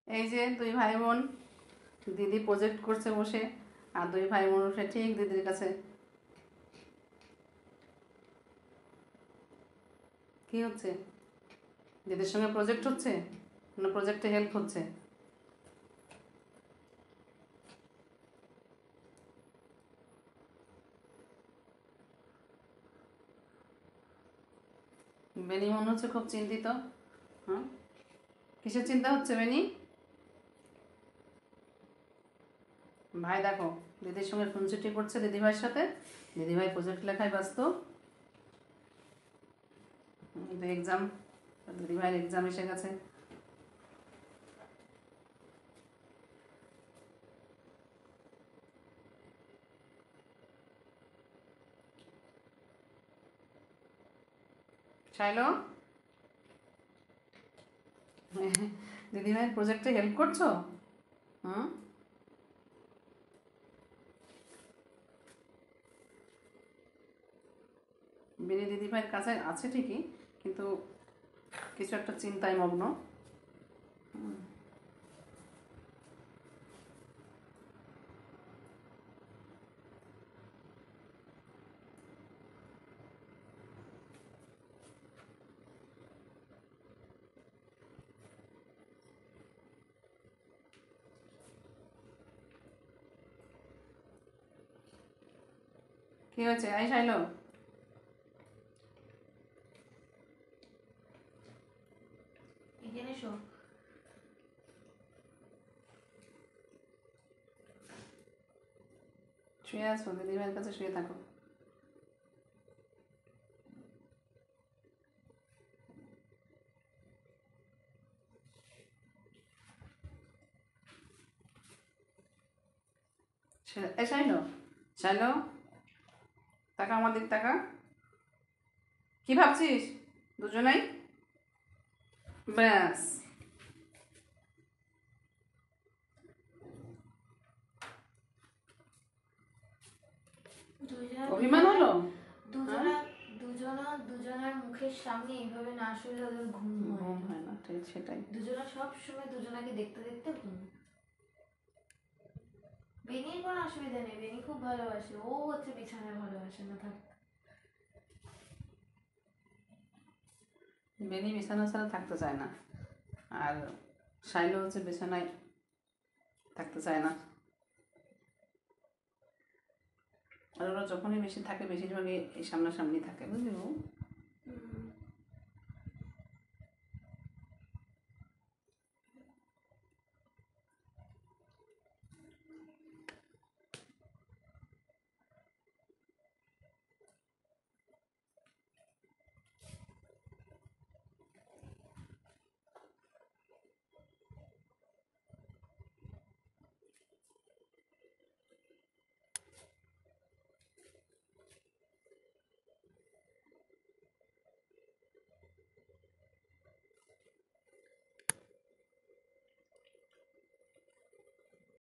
এই যে দুই ভাই বোন, দিদি প্রজেক্ট করছে বসে, আর দুই ভাই বোন উঠে ঠিক দিদির কাছে। কি হচ্ছে? দিদির সঙ্গে প্রজেক্ট হচ্ছে না প্রজেক্টে হেল্প হচ্ছে? বেনি মনে হচ্ছে খুব চিন্তিত। হ্যাঁ, কিসের চিন্তা হচ্ছে বেনি? ভাই দেখো, দিদির সঙ্গে খুনসুটি করছে দিদিভাইয়ের সাথে। দিদিভাই প্রজেক্ট লেখায় ব্যস্ত। এক্সাম, দিদিভাইয়ের এক্সাম এসে গেছে। চাইলো দিদিভাইয়ের প্রজেক্টে হেল্প করছো? হুম, বেনি দিদিভাইয়ের কাছে আছে ঠিকই, কিন্তু কিছু একটা চিন্তায় মগ্ন। কি হয়েছে? আই চাইলো এখানে এসো। শুয়ে আছো? দিদিভাইয়ের কাছে শুয়ে থাকো। এ চাইলো, চাইলো, টাকা আমার দিক টাকা। কি ভাবছিস দুজনেই? ব্যাস, অভিমান হলো? দুজনা দুজনার মুখের সামনে এইভাবে না শুলে ওদের ঘুম হয় ঘুম না। হয় না, ঠিক সেটাই। দুজনা সব সময় দুজনাকে দেখতে দেখতে ঘুম। বেনির কোনো অসুবিধা নেই, বেনি খুব ভালোবাসে, ও হচ্ছে বিছানায় ভালোবাসে না থাক। বেনি বিছানা ছাড়া থাকতে চায় না, আর শাইলো হচ্ছে বিছানায় থাকতে চায় না। আর ওরা যখনই বেশি থাকে বেশিরভাগই এই সামনাসামনি থাকে, বুঝলি?